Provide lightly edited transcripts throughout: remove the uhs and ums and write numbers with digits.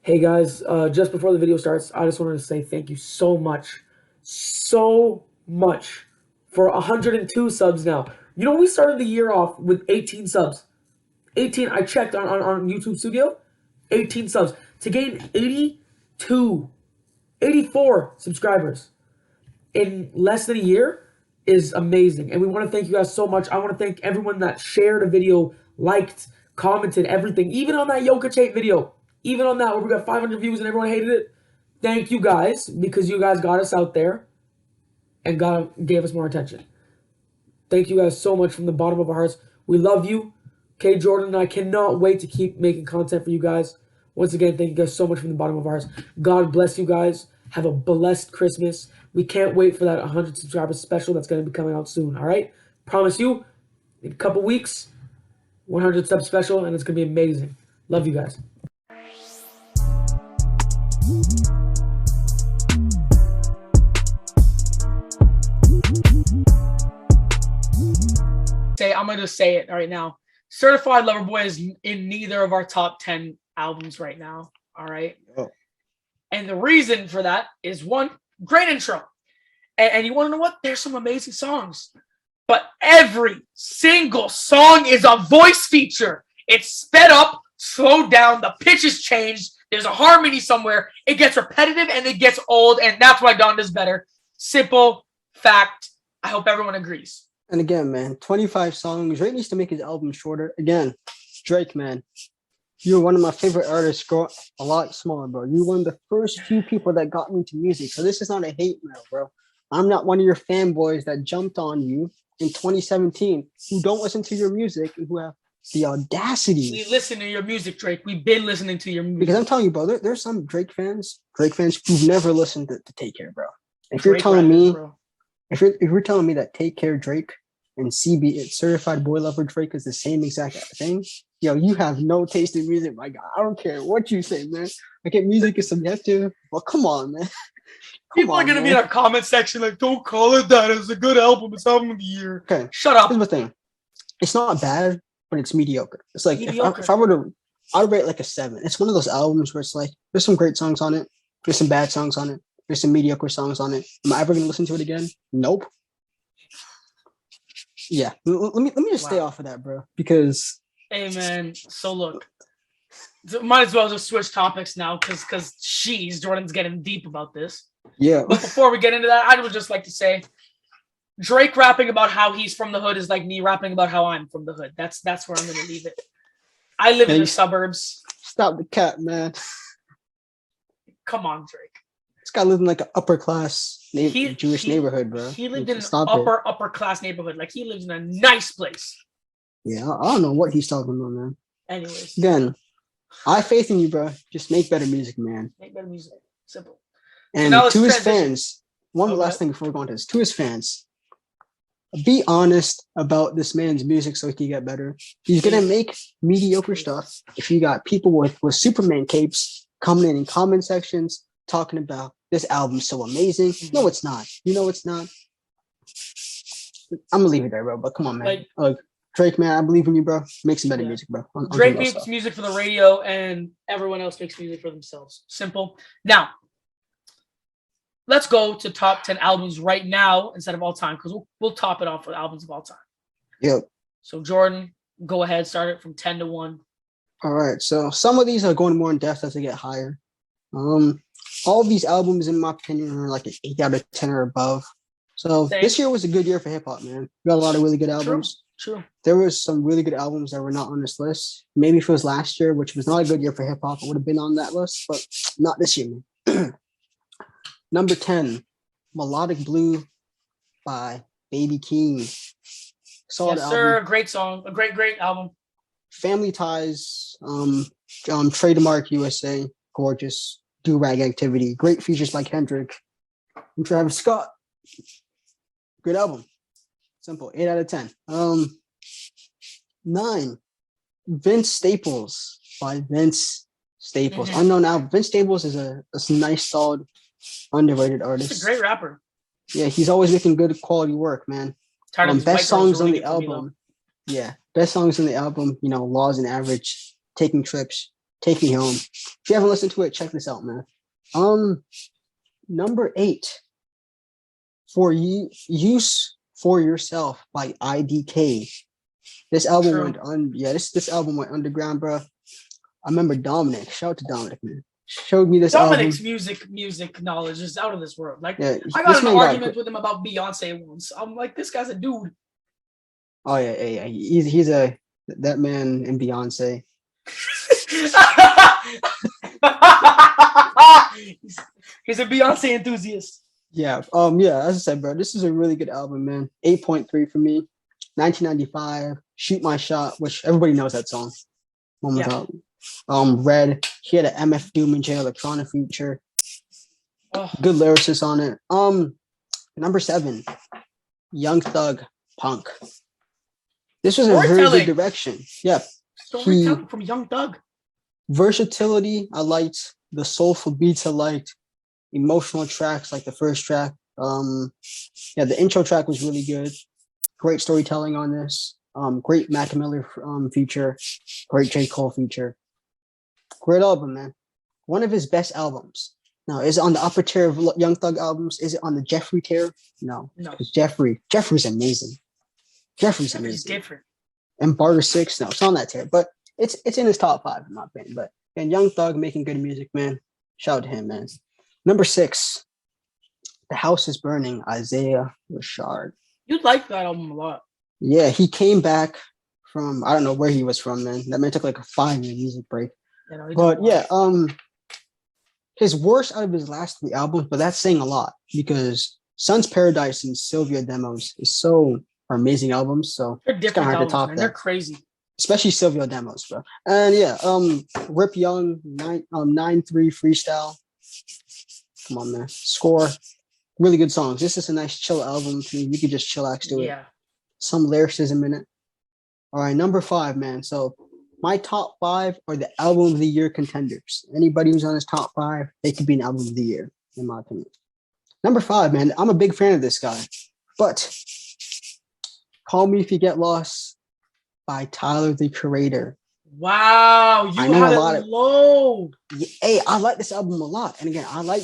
Hey guys, just before the video starts, I just wanted to say thank you so much for 102 subs now. You know, we started the year off with 18 subs. 18, I checked on YouTube Studio, 18 subs. To gain 82, 84 subscribers in less than a year is amazing. And we want to thank you guys so much. I want to thank everyone that shared a video, liked, commented, everything. Even on that Jokic hate video, even on that where we got 500 views and everyone hated it. Thank you guys because you guys got us out there and gave us more attention. Thank you guys so much from the bottom of our hearts. We love you. Okay, Jordan and I cannot wait to keep making content for you guys. Once again, thank you guys so much from the bottom of our hearts. God bless you guys. Have a blessed Christmas. We can't wait for that 100 subscribers special that's going to be coming out soon, all right? Promise you, in a couple weeks, 100 sub special, and it's going to be amazing. Love you guys. I'm gonna say it right now. Certified Lover Boy is in neither of our top 10 albums right now. All right. Oh. And the reason for that is one, great intro. And you want to know what? There's some amazing songs. But every single song is a voice feature. It's sped up, slowed down, the pitch is changed, there's a harmony somewhere, it gets repetitive and it gets old, and that's why Don does better. Simple fact. I hope everyone agrees. And again, man, 25 songs. Drake needs to make his album shorter. Again, Drake, man, you're one of my favorite artists. Grow a lot smaller, bro. You're one of the first few people that got me into music. So this is not a hate mail, bro. I'm not one of your fanboys that jumped on you in 2017 who don't listen to your music and who have the audacity. We listen to your music, Drake. We've been listening to your music. Because I'm telling you, bro, there's some Drake fans who've never listened to Take Care, bro. If you're telling me, if you're telling me that Take Care Drake and CB Certified Boy Lover Drake is the same exact thing, yo, you have no taste in music, my God. I don't care what you say, man. Okay, music is subjective. Well, come on, man. People are gonna be in our comment section like, "Don't call it that. It's a good album. It's album of the year." Okay, shut up. Here's the thing: it's not bad, but it's mediocre. It's like if I were to, I'd rate like a 7. It's one of those albums where it's like there's some great songs on it, there's some bad songs on it, there's some mediocre songs on it. Am I ever gonna listen to it again? Nope. Yeah, let me just stay off of that, bro. Because hey, man. So look, might as well just switch topics now, because Jordan's getting deep about this. Yeah. But before we get into that, I would just like to say, Drake rapping about how he's from the hood is like me rapping about how I'm from the hood. That's where I'm gonna leave it. I live in the suburbs. Stop the cat, man. Come on, Drake. This guy lived in like an upper class Jewish neighborhood, bro. He lived in an upper class neighborhood. Like he lives in a nice place. Yeah, I don't know what he's talking about, man. Anyways. Again, I have faith in you, bro. Just make better music, man. Make better music. Simple. And so to his fans, one last thing before we go on to this. To his fans, be honest about this man's music so he can get better. He's gonna make mediocre stuff. If you got people with Superman capes coming in comment sections talking about this album's so amazing. No, it's not. You know it's not. I'm gonna leave it there, bro. But come on, man. Like Drake, man, I believe in you, bro. Make some better music, bro. Drake makes music for the radio, and everyone else makes music for themselves. Simple. Now, let's go to top 10 albums right now instead of all time, because we'll top it off with albums of all time. Yep. So, Jordan, go ahead. Start it from 10 to 1. All right. So some of these are going more in depth as they get higher. All of these albums, in my opinion, are like an 8 out of 10 or above. So this year was a good year for hip hop, man. We got a lot of really good albums. True. There was some really good albums that were not on this list. Maybe if it was last year, which was not a good year for hip hop, it would have been on that list, but not this year, man. Number 10, Melodic Blue by Baby Keem. Solid album. Sir. Great song. A great album. Family Ties, Trademark USA, gorgeous. Do-Rag Activity, great features by Kendrick and Travis Scott. Good album. Simple. 8 out of 10. 9, Vince Staples by Vince Staples. Unknown album. Vince Staples is a nice, solid, underrated artist. He's a great rapper. Yeah, he's always making good quality work, man. Best songs on the album. Yeah, best songs on the album. You know, Laws and Average, Taking Trips, Take Me Home. If you haven't listened to it, check this out, man. Number 8, For You Use For Yourself by IDK. This album True. went on. Yeah, this album went underground, bro. I remember Dominic. Shout out to Dominic, man. Showed me this Dominic's album. music knowledge is out of this world. Like Yeah, I got this in man an got. argument with him about Beyonce once. I'm like, this guy's a dude. Oh yeah. He's that man and Beyonce. He's a Beyonce enthusiast. Yeah. Yeah. As I said, bro, this is a really good album, man. 8.3 for me. 1995. Shoot My Shot, which everybody knows that song. One without. Red. He had an MF Doom and J Electronic feature. Oh. Good lyricist on it. Number 7. Young Thug, Punk. This was a very good direction. Yeah. Storytelling from Young Thug. Versatility, I liked. The soulful beats, I liked. Emotional tracks, like the first track. The intro track was really good. Great storytelling on this. Great Mac Miller feature. Great J. Cole feature. Great album, man. One of his best albums. Now, is it on the upper tier of Young Thug albums? Is it on the Jeffrey tier? No. Because Jeffrey's amazing. Jeffrey's amazing. Different. And Barter 6, no, it's on that tier. But it's in his top 5, in my opinion. But and Young Thug making good music, man. Shout out to him, man. Number 6, The House is Burning, Isaiah Rashad. You like that album a lot. Yeah, he came back from, I don't know where he was from, man. That man took like a 5-year music break. His worst out of his last 3 albums, but that's saying a lot because Sun's Paradise and Sylvia Demos are amazing albums. So they're different hard albums, to top man. that. They're crazy. Especially Sylvia Demos, bro. And Rip Young, 9-3 freestyle. Come on, man. Score. Really good songs. This is a nice chill album. You could just chillax to it. Yeah. Some lyricism in it. All right, number 5, man. So my top 5 are the album of the year contenders. Anybody who's on his top 5, they could be an album of the year, in my opinion. Number 5, man. I'm a big fan of this guy. But Call Me If You Get Lost by Tyler, the Creator. Wow, you had it low. Hey, I like this album a lot. And again, I like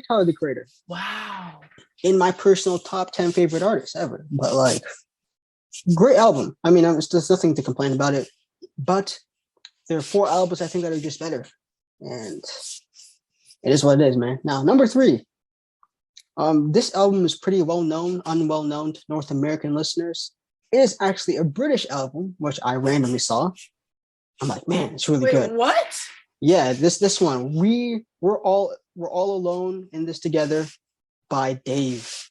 Tyler, the Creator. Wow. In my personal top 10 favorite artists ever. But like, great album. I mean, there's nothing to complain about it. But there are 4 albums I think that are just better. And it is what it is, man. Now, number 3. This album is pretty unwell known to North American listeners. It is actually a British album, which I randomly saw. I'm like, man, it's really good. What? Yeah, this one. We're all alone in this together by Dave.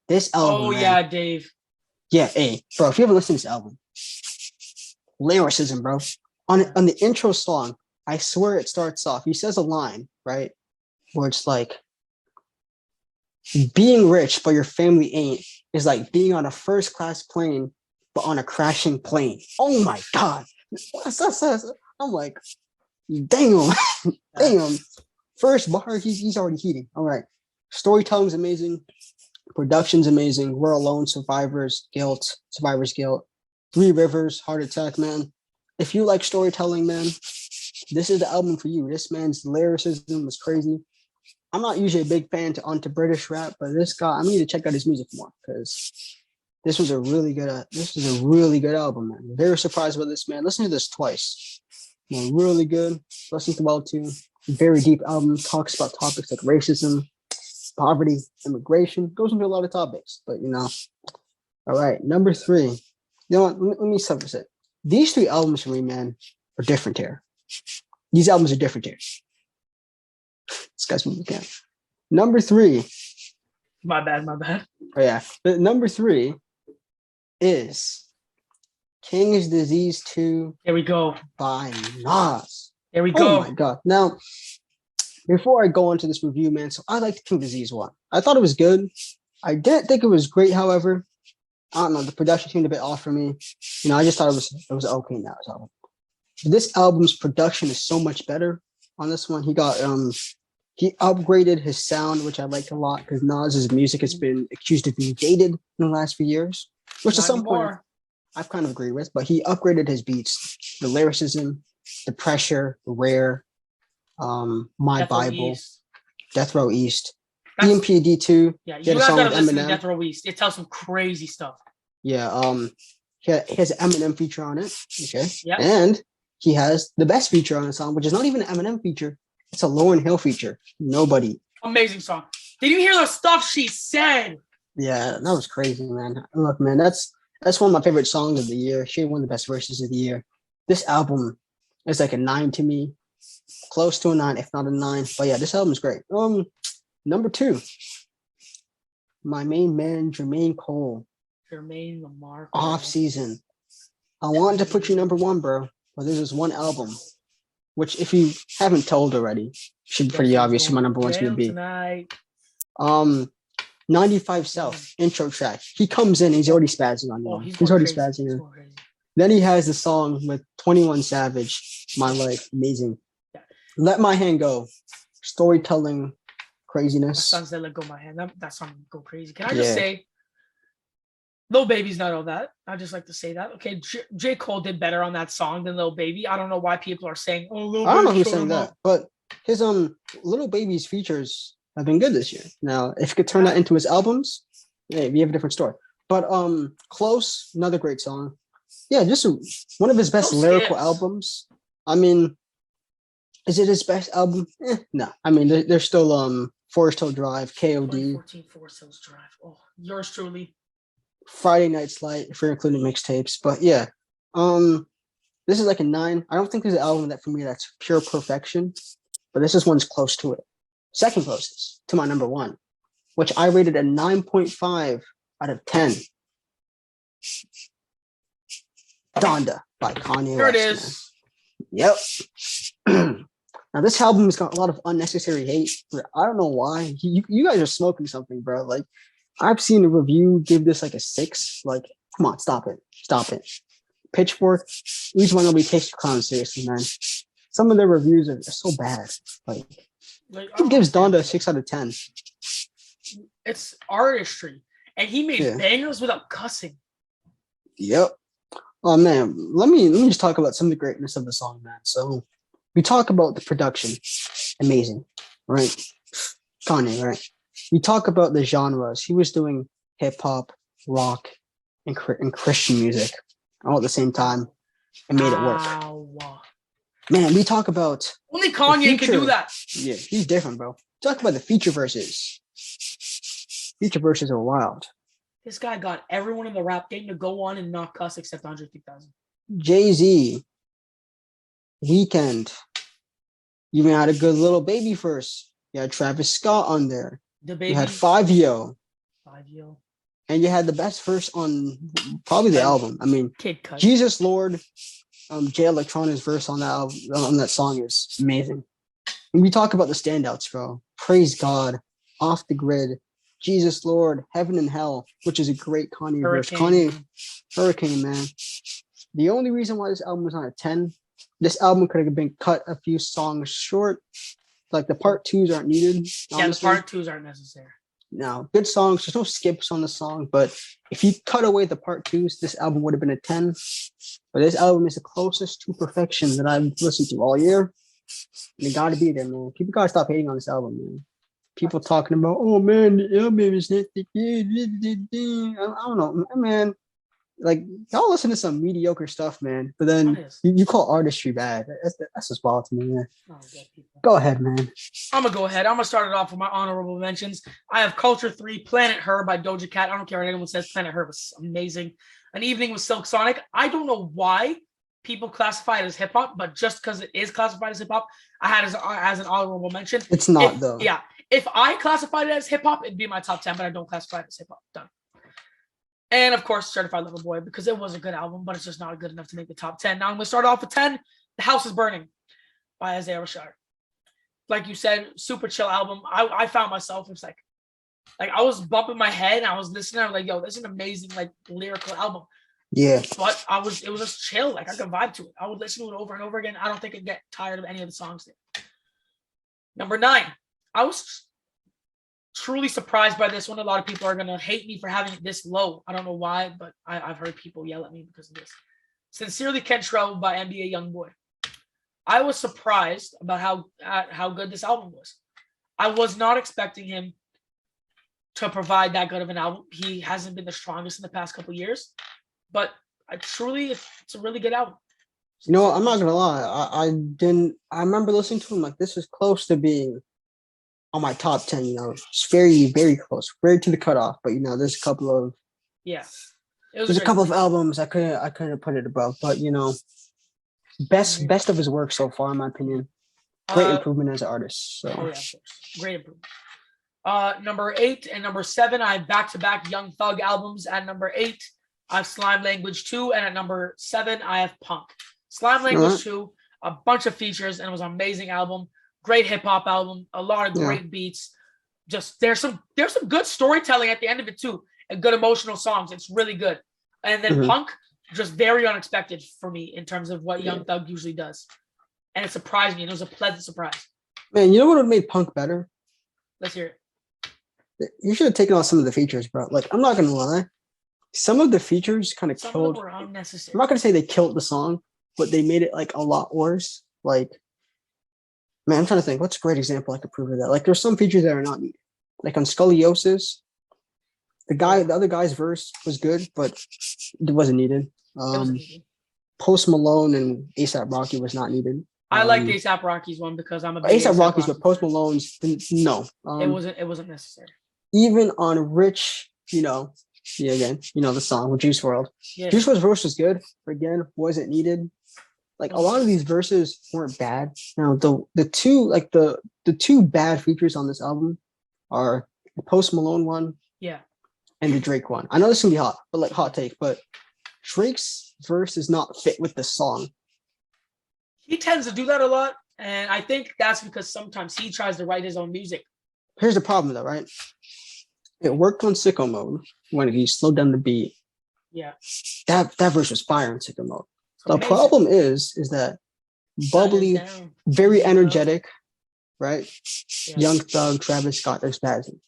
This album. Oh, man. Yeah, Dave. Yeah, hey, bro, if you ever listen to this album, lyricism, bro. On the intro song, I swear it starts off. He says a line, right? Where it's like, being rich, but your family ain't, is like being on a first class plane, but on a crashing plane. Oh my God. I'm like, damn. Damn. First bar, he's already heating. All right. Storytelling's amazing. Production's amazing. We're Alone, Survivor's Guilt. 3 Rivers, Heart Attack, man. If you like storytelling, man, this is the album for you. This man's lyricism was crazy. I'm not usually a big fan onto British rap, but this guy, I need to check out his music more because this was a really good album, man. Very surprised by this, man. Listen to this twice. Man, really good. Listen to well too. Very deep album. Talks about topics like racism, poverty, immigration. Goes into a lot of topics, but All right, number 3. You know what? Let me surface it. These 3 albums for me, man, are different here. These albums are different here. This guy's moving again. Number 3. My bad. Oh yeah. The number 3 is King's Disease 2. Here we go. By Nas. Here we go. Oh my God. Now, before I go into this review, man, so I liked King Disease 1. I thought it was good. I didn't think it was great, however. I don't know. The production seemed a bit off for me. I just thought it was okay now. So this album's production is so much better on this one. He upgraded his sound, which I liked a lot because Nas's music has been accused of being dated in the last few years, which at some point I've kind of agreed with. But he upgraded his beats, the lyricism, The Pressure, Rare, My Death Row Bible, East. Death Row East, That's- EMPD2. Yeah, He you had a guys song gotta with listen to Eminem. Death Row East. It tells some crazy stuff. Yeah, he has an Eminem feature on it. Okay. Yep. And he has the best feature on the song, which is not even an Eminem feature. It's a Lauryn Hill feature. Nobody. Amazing song. Did you hear the stuff she said? Yeah, that was crazy, man. Look, man, that's one of my favorite songs of the year. She had one of the best verses of the year. This album is like a 9 to me, close to a 9, if not a 9. But yeah, this album is great. Number 2, my main man Jermaine Cole, Jermaine Lamar. Off Season. I wanted to put you number 1, bro, but there's this one album, which if you haven't told already, should be pretty obvious who my number 1's gonna be. Tonight. 95 South intro track. He comes in, he's already spazzing on you. He's already spazzing on. Then he has the song with 21 Savage, My Life, amazing. Yeah. Let My Hand Go, storytelling, My craziness. son said, "Let go my hand." That song go crazy. Can I just say, Lil Baby's not all that. I just like to say that. Okay, J. Cole did better on that song than Lil Baby. I don't know why people are saying, "Oh, Lil Baby." I don't know who's saying that, but his Little Baby's features have been good this year. Now, if you could turn that into his albums, yeah, we have a different story. But Close, another great song. Yeah, just one of his best lyrical albums. I mean, is it his best album? No. I mean, there's still Forest Hill Drive, KOD, 14 Forest Hills Drive. Oh, yours truly. Friday Night's Light, if you're including mixtapes. But yeah, this is like a 9. I don't think there's an album that for me that's pure perfection, but this is one's close to it. Second closest to my number 1, which I rated a 9.5 out of 10. Donda by Kanye Here West. it is. Man. Yep. Now this album has got a lot of unnecessary hate. I don't know why. You guys are smoking something, bro. Like, I've seen a review give this like a 6. Like, come on, stop it. Pitchfork. Each one nobody takes your clown seriously, man. Some of their reviews are so bad. Like who gives Donda a 6 out of 10? It's artistry, and he made bangers without cussing. Yep. Oh man, let me just talk about some of the greatness of the song, man. So we talk about the production, amazing, right? Kanye, right? We talk about the genres. He was doing hip hop, rock, and Christian music all at the same time, and made it work. Man, we talk about only Kanye can do that. Yeah, he's different, bro. Talk about the feature verses. Feature verses are wild. This guy got everyone in the rap game to go on and not cuss except Andre 3000. Jay-Z, Weeknd, you even had a good Little Baby verse. You had Travis Scott on there. You had Fivio. And you had the best verse on probably the album. I mean, Jesus Lord, Jay Electronica's verse on that album, on that song is amazing. And we talk about the standouts, bro. Praise God, Off the Grid, Jesus Lord, Heaven and Hell, which is a great Kanye verse. Hurricane, man. The only reason why this album was on a 10, this album could have been cut a few songs short. Like the part 2s aren't needed. Honestly. Yeah, the part 2s aren't necessary. No, good songs. There's no skips on the song, but if you cut away the part 2s, this album would have been a 10. But this album is the closest to perfection that I've listened to all year. And it gotta be there, man. People gotta stop hating on this album, man. People talking about, oh man, the album is not the good. I don't know, man. Like, y'all listen to some mediocre stuff, man. But then you call artistry bad. That's just wild to me, man. Go ahead, man. I'm gonna go ahead. I'm gonna start it off with my honorable mentions. I have Culture 3, Planet Her by Doja Cat. I don't care what anyone says. Planet Her was amazing. An Evening with Silk Sonic. I don't know why people classify it as hip hop, but just because it is classified as hip hop, I had it as an honorable mention. It's not though. Yeah, if I classified it as hip hop, it'd be my top 10, but I don't classify it as hip hop. Done. And of course, Certified Lover Boy, because it was a good album, but it's just not good enough to make the top 10. Now I'm going to start off with 10, The House is Burning by Isaiah Rashad. Like you said, super chill album. I found myself, it's like I was bumping my head and I was listening. I was like, yo, this is an amazing, like, lyrical album. Yeah. But it was just chill. Like, I could vibe to it. I would listen to it over and over again. I don't think I'd get tired of any of the songs there. Number 9, I was truly surprised by this one. A lot of people are going to hate me for having it this low. I don't know why, but I've heard people yell at me because of this. Sincerely Kentrell by NBA Youngboy. I was surprised about how good this album was. I was not expecting him to provide that good of an album. He hasn't been the strongest in the past couple years, but it's a really good album. You know what? I'm not gonna lie. I didn't. I remember listening to him like this was close to being on my top 10. You know, it's very, very close, very to the cutoff. But you know, there's a couple of Yeah, there's a couple of albums I couldn't put it above. But you know, best of his work so far, in my opinion. Great improvement as an artist. So. Oh yeah, of course. Great improvement. Number 8 and number 7, I have back-to-back Young Thug albums. At number 8, I have Slime Language 2, and at number 7, I have Punk. Slime Language 2, a bunch of features, and it was an amazing album. Great hip-hop album, a lot of great beats. Just there's some good storytelling at the end of it too, and good emotional songs. It's really good. And then Punk, just very unexpected for me in terms of what Young Thug usually does. And it surprised me, and it was a pleasant surprise. Man, you know what would have made Punk better? Let's hear it. You should have taken out some of the features, bro. Like, I'm not gonna lie. Some of the features kind of Some killed. of them were unnecessary. I'm not gonna say they killed the song, but they made it like a lot worse. Like, man, I'm trying to think. What's a great example I could prove of that? Like, there's some features that are not needed. Like on Scoliosis, the other guy's verse was good, but it wasn't needed. Post Malone and ASAP Rocky was not needed. I like the ASAP Rocky's one because I'm a big ASAP Rocky's, but Post Malone's no. It wasn't necessary. Even on Rich, you know, again, you know the song with Juice WRLD. Yeah. Juice WRLD's verse was good, but again, wasn't needed. Like a lot of these verses weren't bad. Now the two bad features on this album are the Post Malone one, and the Drake one. I know this can be hot, but like hot take, but Drake's verse is not fit with the song. He tends to do that a lot, and I think that's because sometimes he tries to write his own music. Here's the problem, though, right? It worked on Sicko Mode when he slowed down the beat. Yeah, that verse was fire in Sicko Mode. The problem is that bubbly, very energetic, right? Yeah. Young Thug, Travis Scott, there's Spazzy.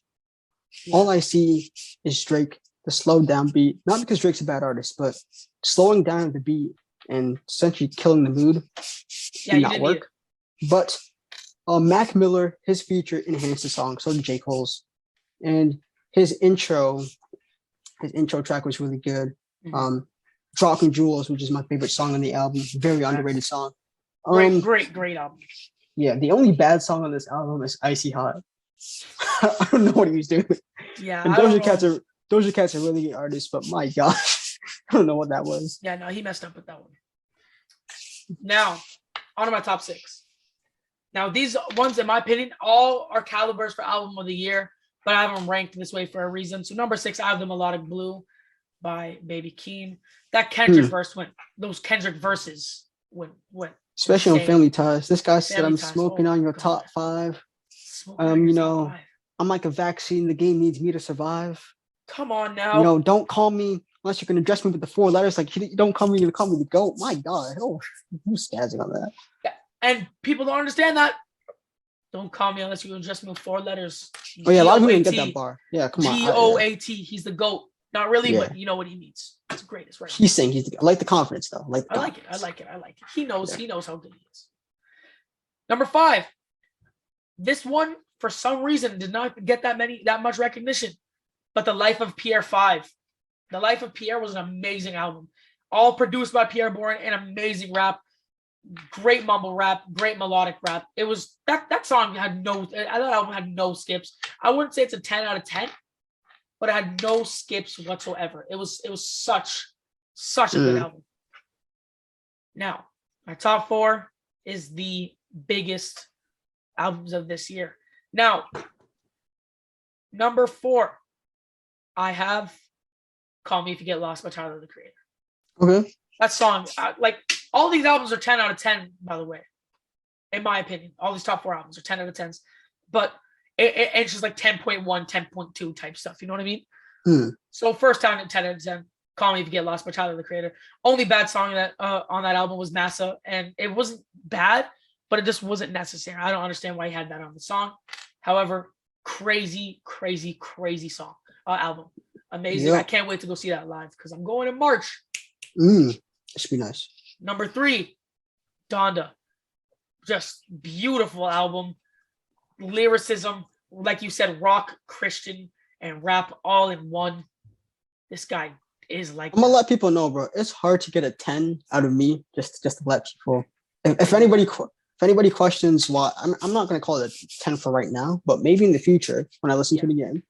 Yeah. All I see is Drake, the slowed down beat. Not because Drake's a bad artist, but slowing down the beat and essentially killing the mood did not work. But Mac Miller, his feature enhanced the song, so did J. Cole's. And his intro track was really good. Dropping Jewels, which is my favorite song on the album, very underrated song. Great album. Yeah, the only bad song on this album is Icy Hot. I don't know what he was doing. Yeah, and Doja Cat's a really good artist, but my gosh, I don't know what that was. Yeah, no, he messed up with that one. Now, on to my top 6. Now, these ones, in my opinion, all are calibers for album of the year, but I have them ranked this way for a reason. So number 6, I have The Melodic Blue by Baby Keem. That Kendrick verse those Kendrick verses went. Especially on Family Ties. This guy said, I'm smoking on your top 5. You know, I'm like a vaccine. The game needs me to survive. Come on now. You know, don't call me unless you can address me with the 4 letters. Like, don't call me the GOAT. My God. Oh, who's spazzing on that? Yeah. And people don't understand that. Don't call me unless you can address me with 4 letters. Oh, yeah. A lot of people didn't get that bar. Yeah, come on. GOAT. He's the GOAT. Not really, but you know what he means. It's the greatest, right? He's saying he's the, I like the confidence, though. I like it. He knows how good he is. Number 5. This one, for some reason, did not get that much recognition. But The Life of Pierre 5. The Life of Pierre was an amazing album. All produced by Pierre Bourne, an amazing rap. Great mumble rap, great melodic rap. It was that album had no skips. I wouldn't say it's a 10 out of 10, but it had no skips whatsoever. It was such a good album. Now, my top 4 is the biggest albums of this year. Now, number 4, I have Call Me If You Get Lost by Tyler, the Creator. Okay. That song, like, all these albums are 10 out of 10, by the way. In my opinion. All these top 4 albums are 10 out of 10s. But it's just like 10.1, 10.2 type stuff. You know what I mean? So first time in 10 out of 10, Call Me If You Get Lost by Tyler, the Creator. Only bad song that on that album was Massa. And it wasn't bad, but it just wasn't necessary. I don't understand why he had that on the song. However, crazy song, album. Amazing. Yep. I can't wait to go see that live because I'm going in March. It should be nice. Number 3, Donda. just beautiful album. Lyricism, like you said, rock, Christian, and rap all in one. This guy is like I'm gonna that. let people know, bro. It's hard to get a 10 out of me. Just to let people. If anybody questions why, I'm not gonna call it a 10 for right now, but maybe in the future when I listen to it again,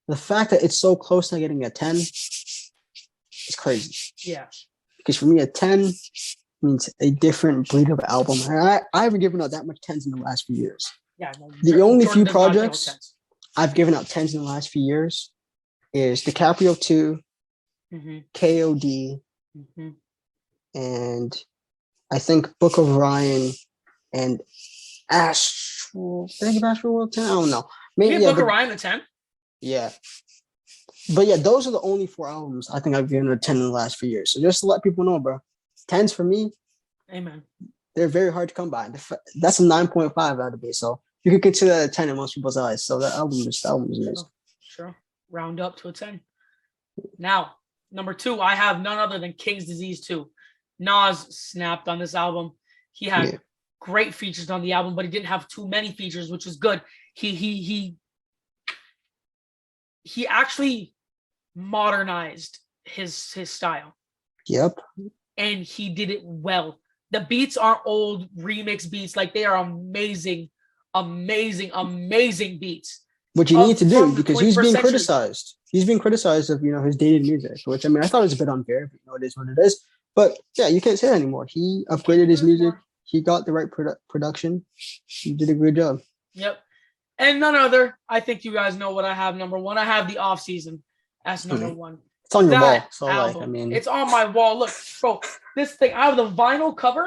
the fact that it's so close to getting a 10 is crazy. Yeah. Because for me, a 10 means a different breed of album. And I haven't given out that much 10s in the last few years. Yeah. No, The only Jordan few does not deal with projects 10s. I've given out 10s in the last few years is DiCaprio 2, KOD, and I think Book of Ryan and Astral. Did I give Astral World 10? I don't know. Maybe You yeah, Book of Ryan a 10? yeah. But yeah, those are the only 4 albums I think I've given a 10 in the last few years. So just to let people know, bro, 10s for me, Amen. they're very hard to come by. That's a 9.5 out of it. So you could consider that a 10 in most people's eyes. So that album is amazing. Sure. Round up to a 10. Now, number 2, I have none other than King's Disease 2. Nas snapped on this album. He had great features on the album, but he didn't have too many features, which was good. He actually modernized his style. Yep. And he did it well. The beats aren't old remix beats. Like, they are amazing beats. Which you need to do because he's being century. criticized. He's being criticized of, his dated music, which I mean, I thought it was a bit unfair, but it is what it is. But yeah, you can't say that anymore. He upgraded his music. He got the right production. He did a great job. Yep. And none other, I think you guys know what I have number 1. I have the Off Season as number 1. It's on your wall. So album, it's on my wall. Look, bro, this thing, I have the vinyl cover,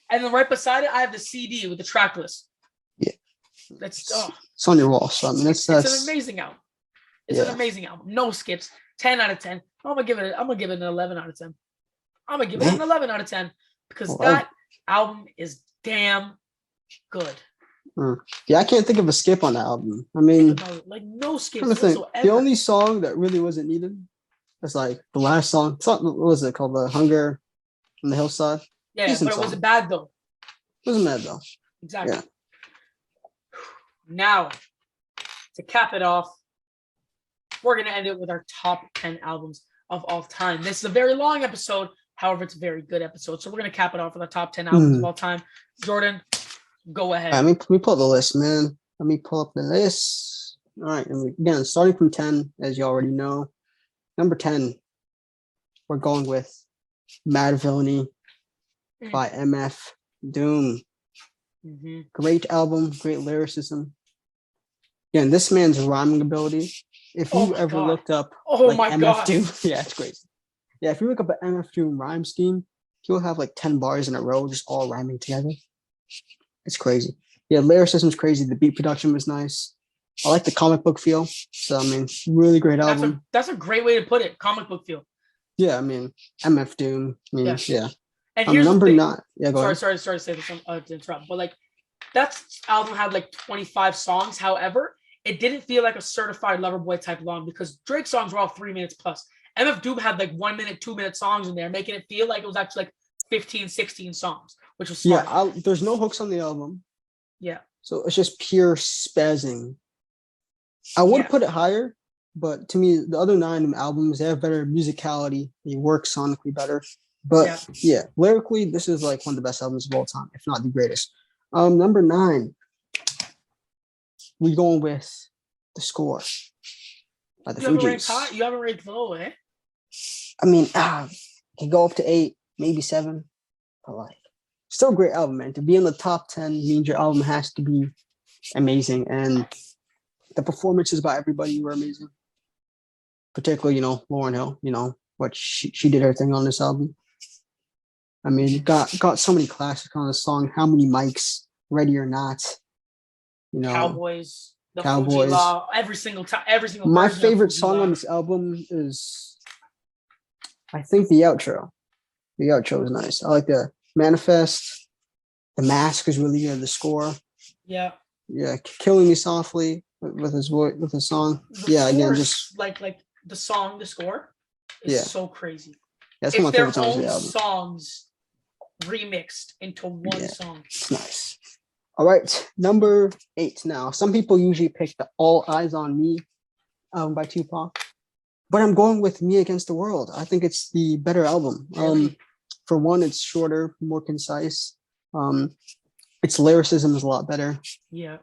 and then right beside it, I have the CD with the track list. Yeah. It's on your wall. So I mean, it's an amazing album. It's an amazing album. No skips. 10 out of 10. I'm gonna give it an 11 out of 10. I'm gonna give it an 11 out of 10 because that album is damn good. Yeah, I can't think of a skip on that album. I mean, like no skips whatsoever. The only song that really wasn't needed was like the last song. What was it called? The Hunger on the Hillside. Yeah, but it wasn't bad though. It wasn't bad though. Exactly. Yeah. Now, to cap it off, we're gonna end it with our top 10 albums of all time. This is a very long episode. However, it's a very good episode. So we're going to cap it off with our top 10 albums of all time. Jordan, go ahead. Let me pull up the list, man. Let me pull up the list. All right. And again, starting from 10, as you already know. Number 10, we're going with Mad Villainy by MF Doom. Great album, great lyricism. Again, this man's rhyming ability. If you ever looked up MF Doom, yeah, it's crazy. Yeah, if you look up an MF Doom rhyme scheme, he'll have like 10 bars in a row, just all rhyming together. It's crazy. Yeah, lyricism's crazy. The beat production was nice. I like the comic book feel. So, I mean, really great album. That's a great way to put it. Comic book feel. Yeah, I mean, MF Doom. I mean, yeah. And here's number 9. Yeah, go ahead. Sorry to say this to interrupt, but like that album had like 25 songs. However, it didn't feel like a certified lover boy type long because Drake's songs were all 3 minutes plus. MF Doom had like 1 minute, 2 minute songs in there, making it feel like it was actually like 15, 16 songs, which was smart. Yeah, there's no hooks on the album. Yeah. So it's just pure spazzing. I would put it higher, but to me, the other 9 albums, they have better musicality. They work sonically better. But yeah, lyrically, this is like one of the best albums of all time, if not the greatest. Number 9, we going with The Score by the Fugees. You haven't ranked low, eh? I mean, can go up to 8, maybe 7, but like, still a great album, man. To be in the top 10 means your album has to be amazing, and the performances by everybody were amazing. Particularly, Lauryn Hill. What she did her thing on this album. I mean, got so many classics on the song. How Many Mics, Ready or Not. Cowboys. The Fuji Law, every single time, My favorite song on this album is, I think, the outro. The outro is nice. I like the Manifest. The Mask is really good. The Score. Yeah. Yeah, Killing Me Softly with his voice, with his song. Again, just like the song, The Score is so crazy. That's one of my favorite songs of the album. Songs remixed into one Yeah. song. It's nice. All right, number 8 now. Some people usually pick the All Eyes on Me by Tupac, but I'm going with Me Against the World. I think it's the better album. Really? For one, it's shorter, more concise. Its lyricism is a lot better. Yeah.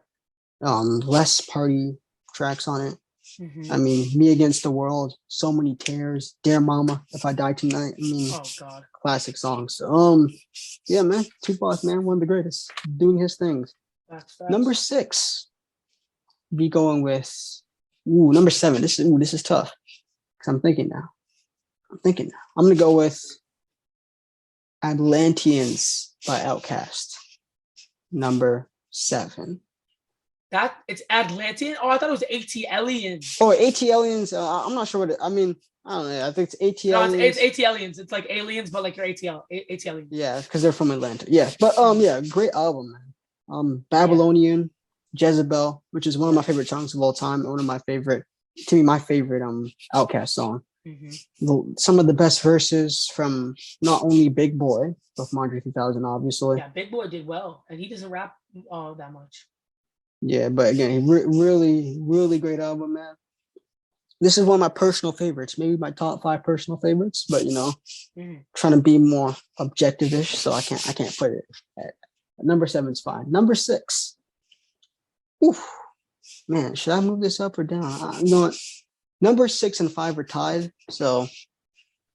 Less party tracks on it. Mhm. I mean, Me Against the World, so many tears. Dear Mama, If I Die Tonight. I mean, Oh God. classic songs. Yeah, man, Tupac, man, one of the greatest, doing his things. Facts. Number 6, be going with number 7. This is tough because I'm thinking now. I'm gonna go with Atlanteans by Outkast. Number 7. That it's Atlantean. Oh, I thought it was ATLians. Oh, ATLians. I'm not sure what I mean. I don't know. I think it's No, ATLians. it's ATLians. It's like aliens, but like your ATLians. Yeah, because they're from Atlanta. Yeah, but yeah, great album, man. Babylonian, Jezebel, which is one of my favorite songs of all time. One of my favorite, to me, my favorite Outkast song. Some of the best verses from not only Big Boy, but from Andre 3000, obviously. Yeah, Big Boy did well, and he doesn't rap that much. Yeah, but again, really, really great album, man. This is one of my personal favorites, maybe my top 5 personal favorites, but trying to be more objective-ish, so I can't put it at number 7 is fine. Number 6. Oof, man, should I move this up or down? You know what? Number 6 and 5 are tied, so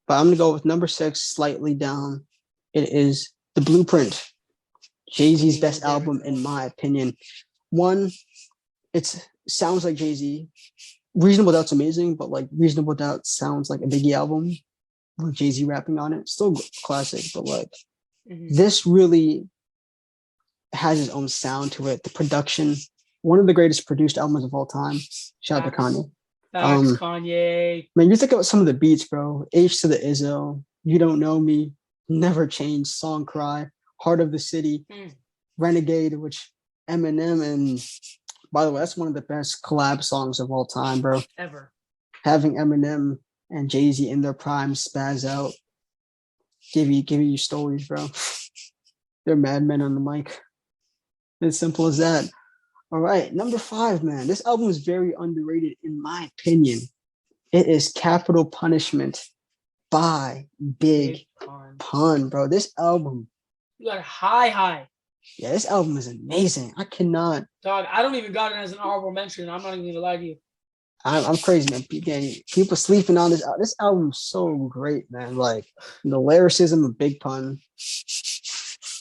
but I'm gonna go with number 6 slightly down. It is The Blueprint, Jay-Z's best album in my opinion. One, it sounds like Jay-Z. Reasonable Doubt's amazing, but like Reasonable Doubt sounds like a Biggie album with Jay-Z rapping on it. Still classic, but like this really has its own sound to it. The production, one of the greatest produced albums of all time. Shout out to Kanye. Facts, Kanye. Man, you think about some of the beats, bro. H to the Izzo, You Don't Know Me, Never Change, Song Cry, Heart of the City, Renegade, which Eminem and by the way, that's one of the best collab songs of all time, bro. Ever. Having Eminem and Jay-Z in their prime spaz out, give you stories, bro. They're madmen on the mic. As simple as that. All right, number 5, man. This album is very underrated in my opinion. It is Capital Punishment by Big Pun, bro. This album. You got high. Yeah, this album is amazing. I cannot. Dog, I don't even got it as an honorable mention. I'm not even gonna lie to you. I'm crazy, man. People sleeping on this. This album's so great, man. Like the lyricism of Big Pun,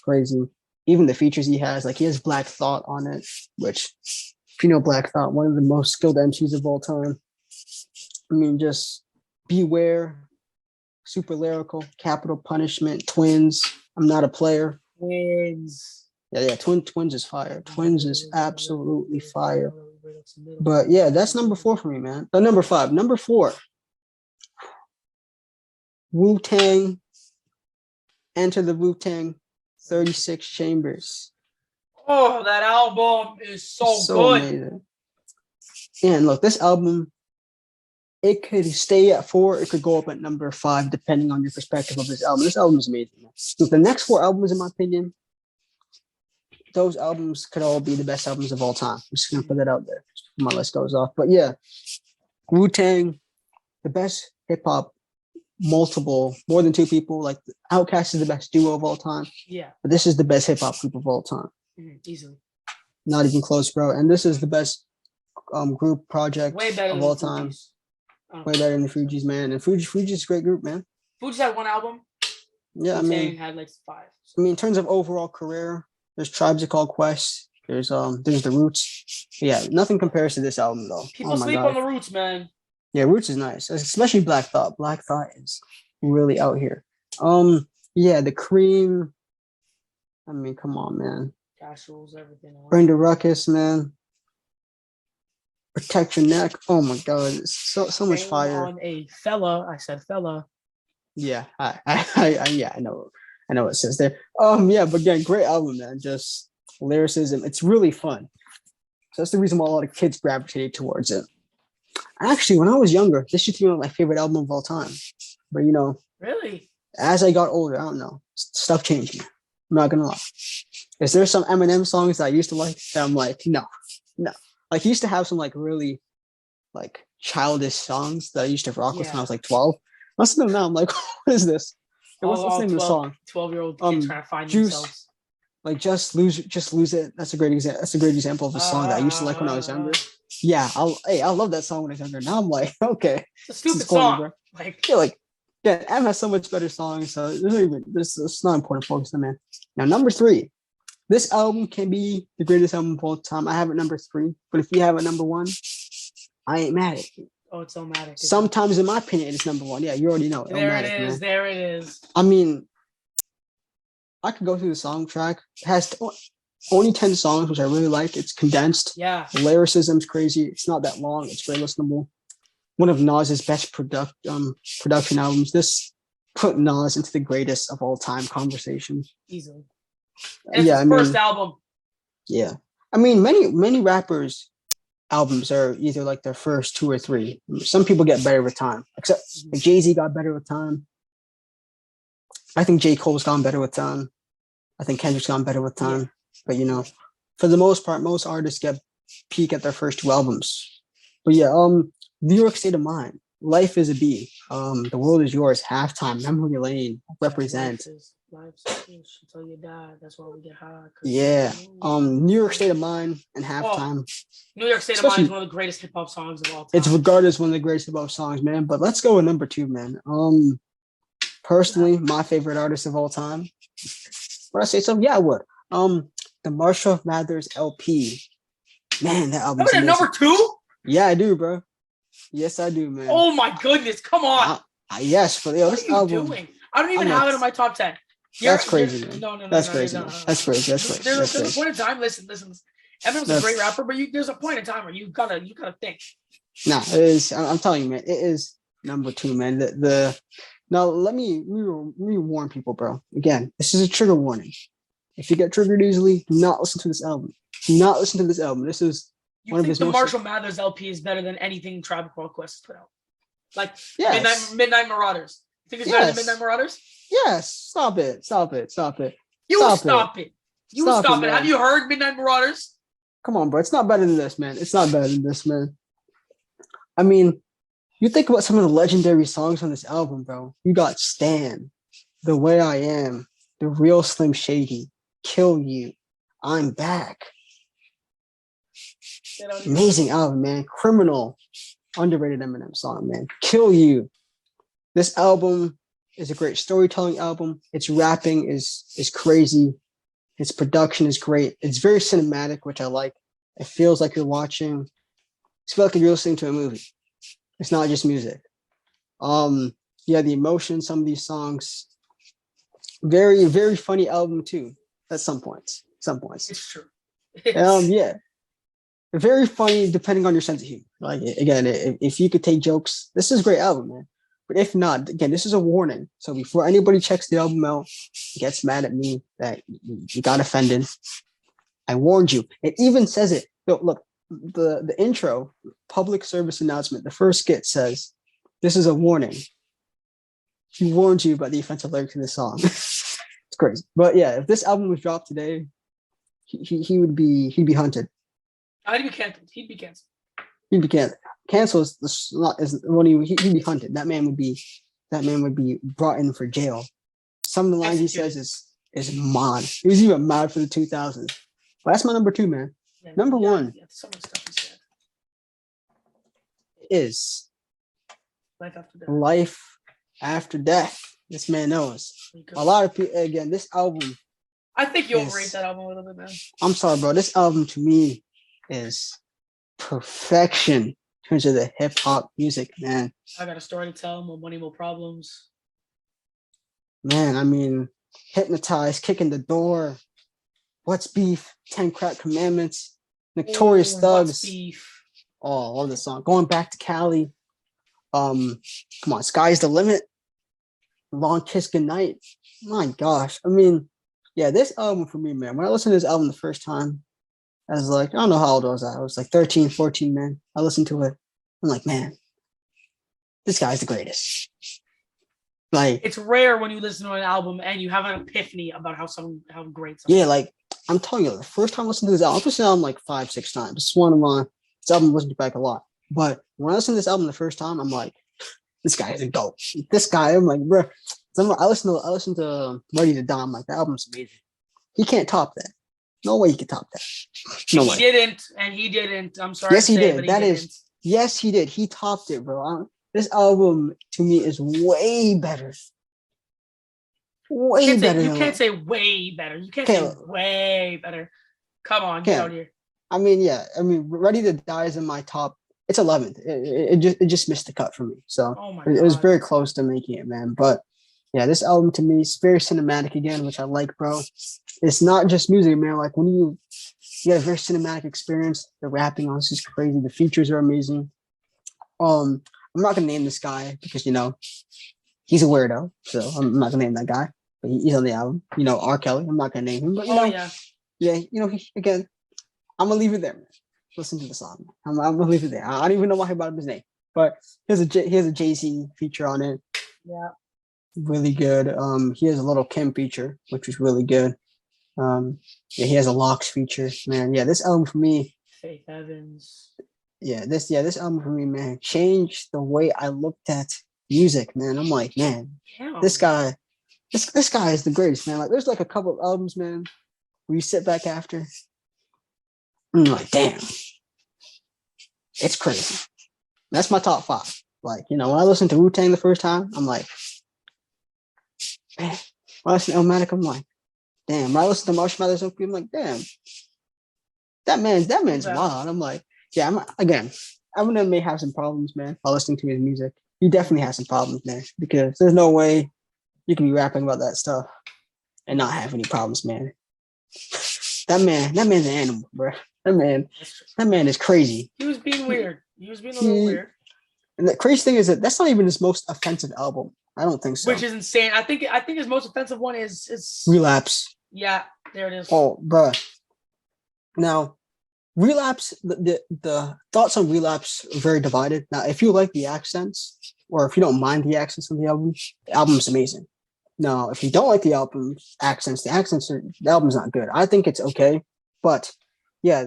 crazy. Even the features he has, like he has Black Thought on it, which, if you know Black Thought, one of the most skilled MCs of all time. I mean, just Beware, super lyrical, Capital Punishment, Twins. I'm Not a Player. Twins. Yeah, Twins is fire. Twins is absolutely fire. But yeah, that's number 4 for me, man. Number 5. Number 4. Wu-Tang. Enter the Wu-Tang 36 Chambers. Oh, that album is so good. Amazing. And look, this album, it could stay at 4, it could go up at number 5, depending on your perspective of this album. This album is amazing, man. Look, the next 4 albums, in my opinion, those albums could all be the best albums of all time. I'm just gonna put that out there. My list goes off. But yeah, Wu-Tang, the best hip-hop, more than 2 people. Like Outkast is the best duo of all time. Yeah. But this is the best hip-hop group of all time. Easily. Not even close, bro. And this is the best group project of all time. Way better than the Fugees, man. And Fugees is a great group, man. Fugees had 1 album. Yeah, Wu-Tang I mean, had like 5. I mean, in terms of overall career, there's Tribes Are Called Quest. There's the Roots. Yeah, nothing compares to this album though. People sleep on the Roots, man. Yeah, Roots is nice, especially Black Thought. Black Thought is really out here. Yeah, the Cream. I mean, come on, man. Cash rules everything. Bring the Ruckus, man. Protect Your Neck. Oh my God, it's so much fire. On a fella, I said fella. Yeah, I know what it says there. Yeah, but again, great album, man. Just lyricism. It's really fun. So that's the reason why a lot of kids gravitated towards it. Actually, when I was younger, this used to be one of my favorite albums of all time. But Really? As I got older, I don't know, stuff changed me. I'm not gonna lie. Is there some Eminem songs that I used to like that I'm like, no, no. Like he used to have some like really like childish songs that I used to rock with when I was like 12. Listen to them now, I'm like, what is this? Hey, what's the name of the song? 12-year-old kids trying to find Juice, themselves. like just lose it. That's a great example. That's a great example of a song that I used to like when I was younger. Yeah, I love that song when I was younger. Now I'm like, okay, It's a stupid is corny, song. bro. Like, Yeah, like yeah, M has so much better songs, so it's not important to focus on, man. Now, number 3. This album can be the greatest album of all time. I have it number 3, but if you have it number 1, I ain't mad at you. oh, it's Illmatic. Sometimes, in my opinion, it's number 1. Yeah, you already know. There Illmatic, it is. man. There it is. I mean, I could go through the song track. It has only 10 songs, which I really like. It's condensed. Yeah. The lyricism's crazy. It's not that long. It's very listenable. One of Nas's best production albums. This put Nas into the greatest of all time conversation. Easily. And it's his first album. Yeah. I mean, many rappers' albums are either like their first 2 or 3. Some people get better with time. Except like Jay-Z got better with time. I think J. Cole's gone better with time. I think Kendrick's gone better with time. Yeah. But, you know, for the most part, most artists get peak at their first 2 albums. But yeah, New York State of Mind, Life is a Bee, The World is Yours, Halftime, Memory Lane, Represent. Life's until you die. That's why we get high. Yeah. New York State of Mind and Halftime. New York State of Mind is one of the greatest hip hop songs of all time. It's regarded as one of the greatest hip hop songs, man. But let's go with number 2, man. Personally, my favorite artist of all time. Would I say so? Yeah, I would. The Marshall Mathers LP. Man, that album. That was number 2? Yeah, I do, bro. Yes, I do, man. Oh my goodness! Come on. Yes, but yo, this album. Doing? I don't even have it in my top 10. That's crazy, man. No. That's crazy. That's crazy. There's a point in time. Listen. Eminem's a great rapper, but there's a point in time where you gotta think. Nah, it is. I'm telling you, man. It is number 2, man. Now let me warn people, bro. Again, this is a trigger warning. If you get triggered easily, do not listen to this album. Do not listen to this album. This is one of his. The Marshall Mathers LP is better than anything Tribe Called Quest has put out. Like Midnight Marauders. You think it's better than Midnight Marauders? Yes. Stop it. You stop it. Have you heard Midnight Marauders? Come on, bro. It's not better than this, man. I mean, you think about some of the legendary songs on this album, bro. You got Stan, The Way I Am, The Real Slim Shady, Kill You, I'm Back. Amazing album, man. Criminal, underrated Eminem song, man. Kill You. This album is a great storytelling album. Its rapping is crazy. Its production is great. It's very cinematic, which I like. It feels like you're watching. It feels like you're listening to a movie. It's not just music. Yeah, the emotion, some of these songs. Very, very funny album too. At some points. It's true. Yeah. Very funny, depending on your sense of humor. Like again, if you could take jokes, this is a great album, man. But if not, again, this is a warning. So before anybody checks the album out, gets mad at me that you got offended, I warned you. It even says it. Look, the intro, public service announcement, the first skit says, "This is a warning." He warned you about the offensive lyrics in this song. It's crazy. But yeah, if this album was dropped today, he'd be hunted. He'd be canceled. He'd be canceled. Cancel is when he'd be hunted. That man would be brought in for jail. Some of the lines he says is mad. He was even mad for the 2000s. But that's my number 2, man. Yeah, number 1 some of the stuff he said is Life After Death. Life After Death. This man knows. A lot of people. Again, this album. I think you overrate that album a little bit, man. I'm sorry, bro. This album to me is perfection in terms of the hip hop music, man. I got a story to tell. More money, more problems. Man, I mean, Hypnotized, Kicking the Door, What's Beef, 10 Crack Commandments, Notorious Thugs. What's Beef? Oh, I love this song. Going Back to Cali. Come on, Sky's the Limit. Long Kiss Goodnight. My gosh. I mean, yeah, this album for me, man. When I listened to this album the first time, I was like, I don't know how old I was. I was like 13, 14, man. I listened to it. I'm like, man, this guy's the greatest. Like, It's rare when you listen to an album and you have an epiphany about how great something. yeah, like I'm telling you, the first time I listened to this album, I listened to this album like 5, 6 times. It's one of my this album listened back a lot. But when I listened to this album the first time, I'm like, this guy is a dope. This guy, I'm like, bro. I listened to Ready to Die. I'm like, the album's amazing. He can't top that. No way he could top that. No way. He didn't. I'm sorry. Yes, to he say, did. but he That didn't. is, yes, he did. He topped it, bro. This album to me is way better. Way better. You can't say way better. You can't say way better. Come on, get out here. I mean, yeah. I mean, Ready to Die is in my top. It's 11th. It just missed the cut for me. So it was very close to making it, man. But yeah, this album to me is very cinematic again, which I like, bro. It's not just music, man. Like when you get a very cinematic experience, the rapping on this is crazy. The features are amazing. I'm not gonna name this guy because he's a weirdo, so I'm not gonna name that guy. But he's on the album. R. Kelly. I'm not gonna name him, but again, I'm gonna leave it there, man. Listen to the song. I'm gonna leave it there. I don't even know why he brought up his name, but he has a Jay-Z feature on it. Yeah, really good. He has a little Kim feature, which was really good. He has a Locks feature, man. Yeah, this album for me. Faith Evans. This album for me, man, changed the way I looked at music, man. I'm like, man, this guy is the greatest, man. Like, there's like a couple of albums, man, where you sit back after, and you're like, damn, it's crazy. That's my top 5. Like, when I listened to Wu-Tang the first time, I'm like, man. When I listen to Illmatic, I'm like, damn. When I listen to Marshall Mathers, I'm like, damn, that man's wild. I'm like, yeah, Eminem may have some problems, man, while listening to his music. He definitely has some problems, man, because there's no way you can be rapping about that stuff and not have any problems, man. That man's an animal, bro. That man is crazy. He was being weird. He was being a little weird. And the crazy thing is that that's not even his most offensive album. I don't think so. Which is insane. I think his most offensive one is Relapse. Yeah, there it is. Oh, bro. Now, Relapse, the thoughts on Relapse are very divided. Now, if you like the accents, or if you don't mind the accents on the album's amazing. Now, if you don't like the accents, the album's not good. I think it's okay, but yeah,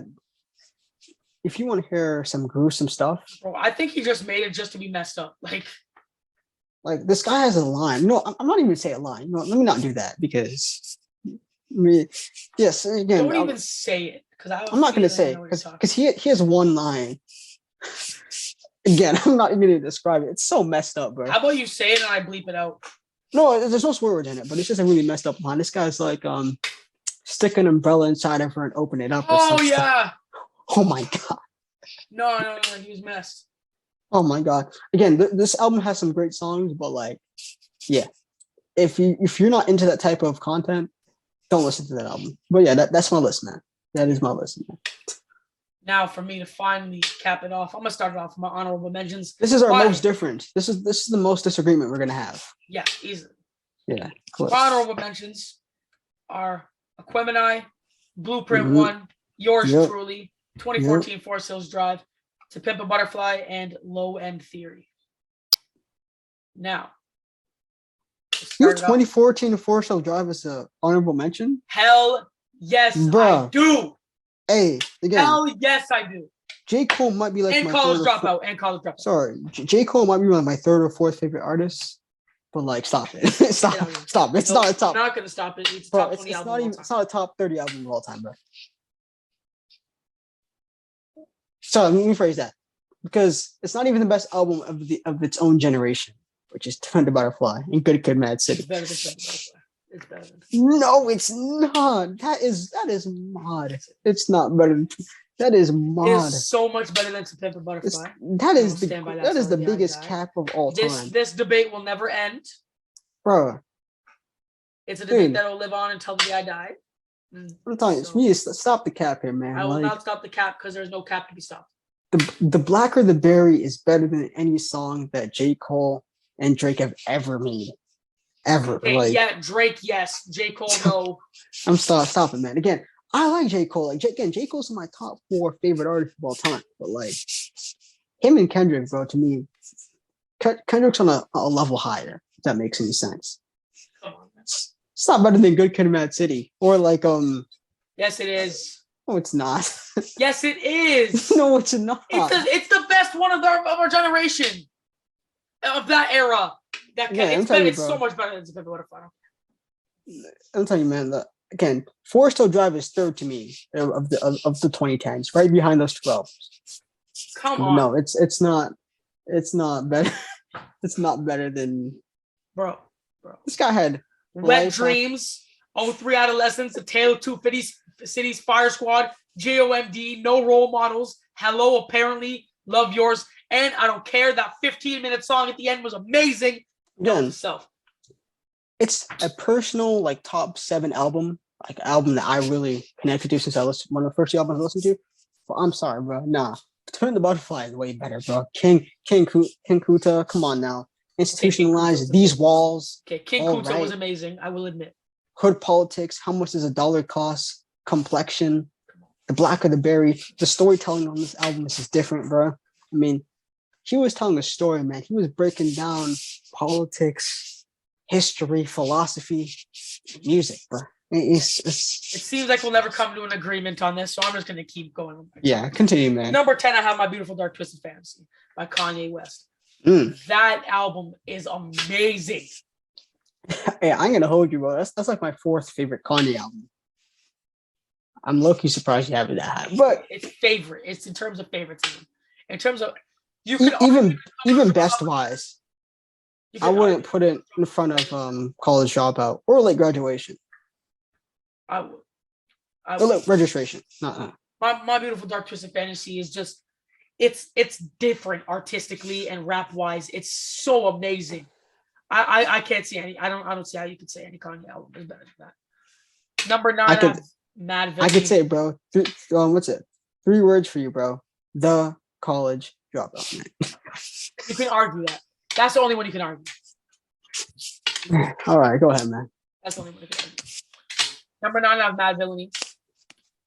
if you want to hear some gruesome stuff, bro, I think he just made it just to be messed up. Like this guy has a line. No, I'm not even gonna say a line. No, let me not do that because yes, again, don't even say it because I'm not gonna say it because he has one line. Again, I'm not even gonna describe it. It's so messed up, bro. How about you say it and I bleep it out? No, there's no swear words in it, but it's just a really messed up line. This guy's like, stick an umbrella inside of her and open it up. Oh yeah. Stuff. Oh my god. No, he was messed. Oh my god. Again, this album has some great songs, but like, yeah, if you're not into that type of content, don't listen to that album. But yeah, that's my list, man. That is my list, man. Now, for me to finally cap it off, I'm gonna start it off with my honorable mentions. This is our most different. This is the most disagreement we're gonna have. Yeah, easily. Yeah. My honorable mentions are Aquemini, Blueprint 1, Yours Truly, 2014 Forest Hills Drive, To Pimp a Butterfly, and Low End Theory. Now, you have 2014 Forest Hills Drive as an honorable mention? Hell yes, bruh. I do. Hey, again. Hell yes, I do. J. Cole might be like and my College Dropout. Sorry, J. Cole might be one of my 3rd or 4th favorite artists, but like, stop it, stop. It's not a top. I'm not gonna stop it. It's bro, top 20 it's album not even. It's not a top 30 album of all time, bro. So let me rephrase that, because it's not even the best album of its own generation, which is Turn to Butterfly and Good Kid, Mad City. It's better than Turn to Butterfly. It's better than. No, it's not. That is mod. It's not better than. That is mod. It's so much better than To Pimp a Butterfly. That is the biggest cap of all time. This debate will never end, bro. It's a debate that will live on until the day I die. I'm telling you, stop the cap here, man. I will not stop the cap because there's no cap to be stopped. The Blacker the Berry is better than any song that J. Cole and Drake have ever made. Ever. Okay, yeah, Drake, yes. J. Cole, no. I'm stopping, man. Again, I like J. Cole. Like, J. Cole's my top 4 favorite artists of all time. But like, him and Kendrick, bro, to me, Kendrick's on a level higher. If that makes any sense. Come on, man. It's not better than Good Kid, Mad City, or like Yes, it is. No, it's not. Yes, it is. No, it's not. It's the best one of our generation, of that era. It's so much better than Zippy Butterfly. I'm telling you, man. Again, Forest Hill Drive is third to me of the 2010s, right behind those 12. Come on. No, it's not better. It's not better than bro. This guy had Wet Dreams, 03 Adolescence, A Tale of Two Cities, Fire Squad, JOMD, No Role Models, Hello Apparently, Love Yours, and I Don't Care. That 15-minute song at the end was amazing. Again, it's a personal like top 7 album, like album that I really connected to since I listened, one of the first albums I listened to. But I'm sorry, bro. Nah. Turn the Butterfly is way better, bro. King Kuta, come on now. Institutionalized These Walls. Okay, King Kuta was amazing, I will admit. Hood Politics, How Much Does a Dollar Cost? Complexion, The Blacker the Berry. The storytelling on this album is just different, bro. I mean, he was telling a story, man. He was breaking down politics, history, philosophy, music, bro. It seems like we'll never come to an agreement on this, so I'm just going to keep going. Yeah, continue, man. Number 10, I have My Beautiful Dark Twisted Fantasy by Kanye West. That album is amazing. Hey, I'm going to hold you, bro. That's like my 4th favorite Kanye album. I'm low-key surprised you have it that high. But it's favorite. It's in terms of favoritism. In terms of even best-wise, I wouldn't put it in front of College Dropout or Late Graduation. I would. Look, Registration. My Beautiful Dark Twisted Fantasy is just it's different artistically and rap wise. It's so amazing. I can't see any. I don't see how you could say any Kanye album is better than that. Number 9, Mad Villainy. I could say, bro. What's it? 3 words for you, bro. The College Dropout. Man. You can argue that. That's the only one you can argue. All right, go ahead, man. That's the only one you can argue. Number 9, I have Mad Villainy.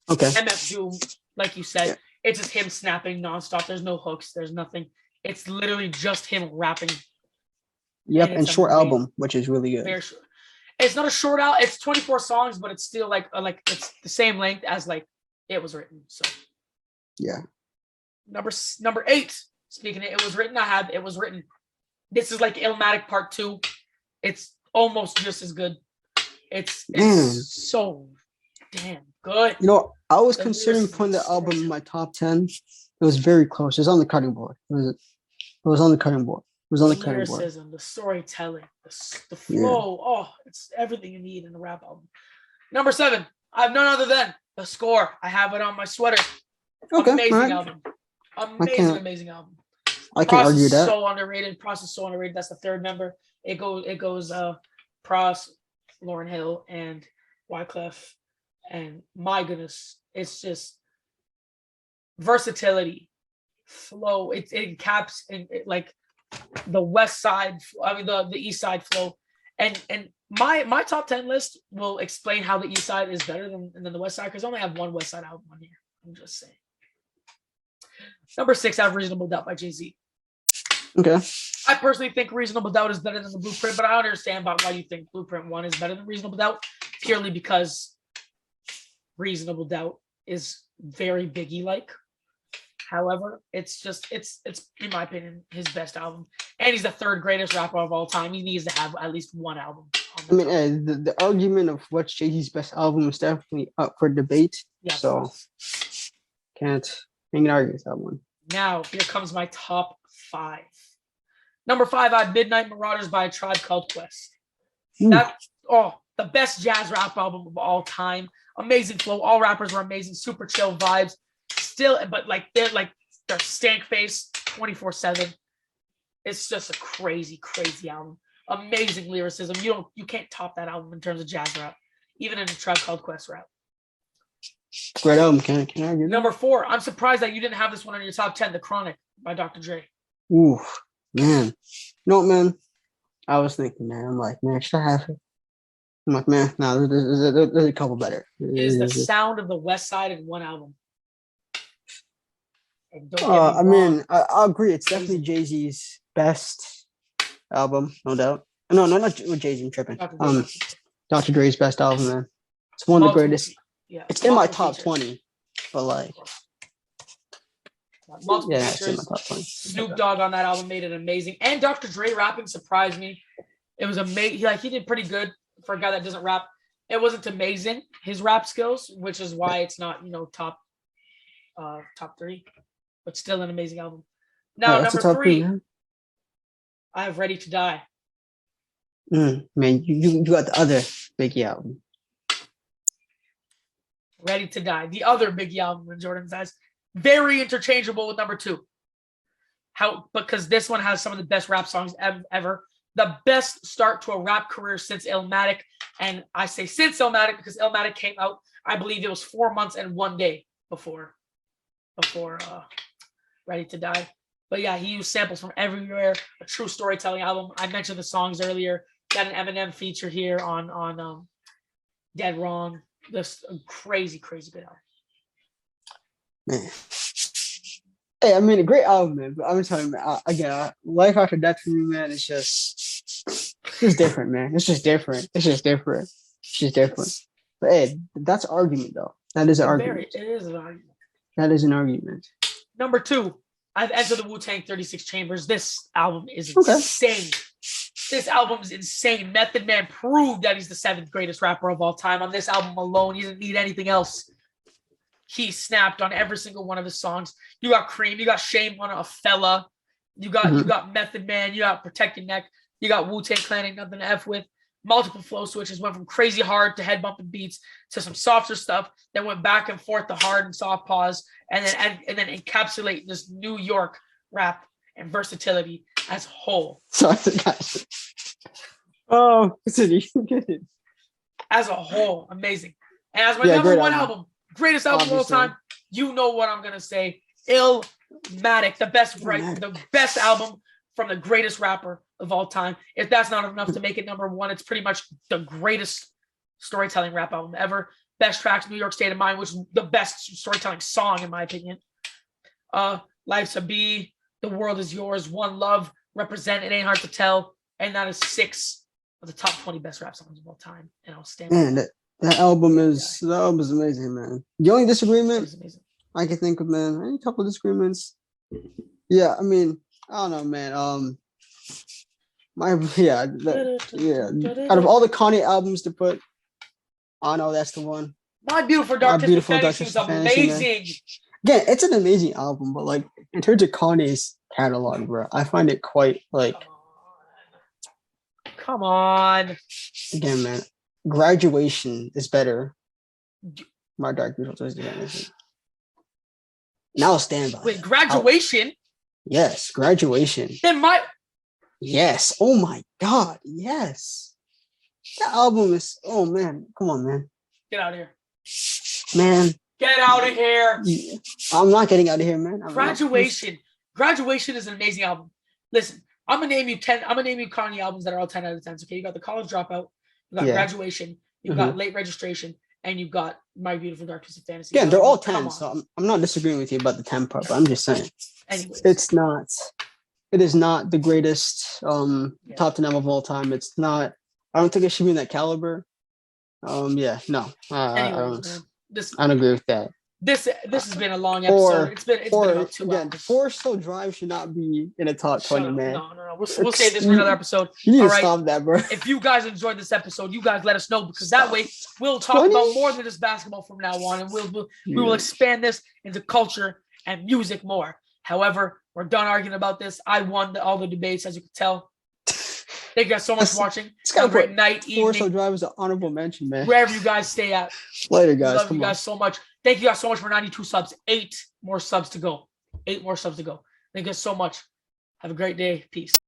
Okay. MF Doom, like you said, it's just him snapping nonstop. There's no hooks. There's nothing. It's literally just him rapping. Yep, and short album, which is really good. Very short. It's not a short album. It's 24 songs, but it's still like it's the same length as like it was written. So yeah. Number 8. Speaking of It Was Written, I have It Was Written. This is like Illmatic Part 2. It's almost just as good. It's so damn good. You know, I was considering putting the album in my top 10. It was very close. It was on the cutting board. It was on the cutting board. It was on the cutting board. The storytelling, the flow. Yeah. Oh, it's everything you need in a rap album. Number 7, I have none other than The Score. I have it on my sweater. Okay, amazing album. Amazing album. I can't argue that. So underrated. Process so underrated. That's the 3rd member. It goes Pros, Lauryn Hill, and Wyclef, and my goodness, it's just versatility, flow. It encaps in like the West Side. I mean the East Side flow, and my top 10 list will explain how the East Side is better than the West Side because I only have one West Side album on here. I'm just saying. Number 6, I have Reasonable Doubt by Jay-Z. Okay. I personally think Reasonable Doubt is better than the Blueprint, but I understand about why you think Blueprint 1 is better than Reasonable Doubt, purely because Reasonable Doubt is very Biggie-like. However, it's in my opinion his best album, and he's the 3rd greatest rapper of all time. He needs to have at least one album. I mean, the argument of what's Jay-Z's best album is definitely up for debate. Yeah, so can't argue with that one. Now here comes my top 5. Number 5, I have Midnight Marauders by A Tribe Called Quest. The best jazz rap album of all time. Amazing flow. All rappers were amazing. Super chill vibes. Still, but they're stank face 24/7. It's just a crazy album. Amazing lyricism. You can't top that album in terms of jazz rap, even in A Tribe Called Quest rap. Great album. Can I argue? Number 4, I'm surprised that you didn't have this one on your top 10. The Chronic by Dr. Dre. Ooh, man. You know what, man? I was thinking, man. I'm like, man, should I have it? I'm like, man, no, there's a couple better. It is the sound of the West Side in one album. I mean, I agree. It's definitely Jay-Z's best album, no doubt. No, not with Jay-Z. I'm tripping. Dr. Dre. Dr. Dre's best album, man. It's one of the Multiple greatest. Yeah, It's in my multiple top features. 20, but like, Multiple yeah, it's in features. my top 20. Snoop Dogg on that album made it amazing, and Dr. Dre rapping surprised me. It was amazing. He did pretty good for a guy that doesn't rap. It wasn't amazing, his rap skills, which is why it's not top 3, but still an amazing album. Now That's a number top 3, man. I have Ready to Die. Man, you got the other Biggie album. Ready to Die, the other Biggie album in Jordan says, very interchangeable with number 2. Because this one has some of the best rap songs ever. The best start to a rap career since Illmatic. And I say since Illmatic because Illmatic came out, I believe it was 4 months and 1 day before Ready to Die. But yeah, he used samples from everywhere. A true storytelling album. I mentioned the songs earlier. Got an Eminem feature here on Dead Wrong. This crazy good album. Man. Hey, I mean, a great album, man. But I'm telling you, man, again, Life After Death for me, man, it's just different, man. It's just different. But hey, that's an argument, though. That is an argument. It is an argument. That is an argument. Number 2, I've entered the Wu-Tang 36 Chambers. This album is insane. This album is insane. Method Man proved that he's the 7th greatest rapper of all time. On this album alone, he doesn't need anything else. He snapped on every single one of his songs. You got Cream, you got Shame on a Fella, you got Method Man, you got Protect Your Neck, you got Wu-Tang Clan, Ain't Nothing to F With. Multiple flow switches, went from crazy hard to head bumping beats to some softer stuff, then went back and forth to hard and soft pause, and then encapsulate this New York rap and versatility as a whole. Sorry, guys. Oh, continue. As a whole, amazing. And as my number 1 album, greatest album of all time, you know what I'm gonna say. Illmatic, the best album from the greatest rapper of all time. If that's not enough to make it number 1, it's pretty much the greatest storytelling rap album ever. Best tracks, New York State of Mind, which is the best storytelling song in my opinion. Life's a Bee, The World Is Yours, One Love, Represent, It Ain't Hard to Tell, and that is 6 of the top 20 best rap songs of all time. And I'll stand. Man, that album is amazing, man. The only disagreement I can think of, man, a couple of disagreements. Yeah, I mean, I don't know, man. Out of all the Kanye albums to put, I know that's the one. My Beautiful Dark Twisted Fantasy is amazing. Again, it's an amazing album, but like in terms of Kanye's catalog, bro, I find it quite like. Come on. Again, man, Graduation is better. My Dark Beautiful Twisted Fantasy. Now stand by. Wait, Graduation? Yes, Graduation. Yes. Oh my God. Yes. That album is. Oh man. Come on, man. Get out of here. Man. Get out of here. I'm not getting out of here, man. Graduation. Graduation is an amazing album. Listen, I'm gonna name you Kanye albums that are all 10 out of 10. Okay, you got The College Dropout, you got Graduation, you got Late Registration, and you got My Beautiful Dark Twisted Fantasy. Yeah, they're all 10. So I'm not disagreeing with you about the 10 part, but I'm just saying. Anyways. It is not the greatest top 10 of all time. It's not. I don't think it should be in that caliber. I don't agree with that. This has been a long episode. It's been about 2 hours. Forest Hill Drive should not be in a top 20, man. No. We'll save this for another episode. You need to stop that, bro. If you guys enjoyed this episode, you guys let us know, because that way we'll talk about more than just basketball from now on, and we will expand this into culture and music more. However, we're done arguing about this. I won all the debates, as you can tell. Thank you guys so much for watching. Have a great night, evening. Forest Hill Drive is an honorable mention, man. Wherever you guys stay at. Later, guys. Love you guys so much. Thank you guys so much for 92 subs. 8 more subs to go. 8 more subs to go. Thank you guys so much. Have a great day. Peace.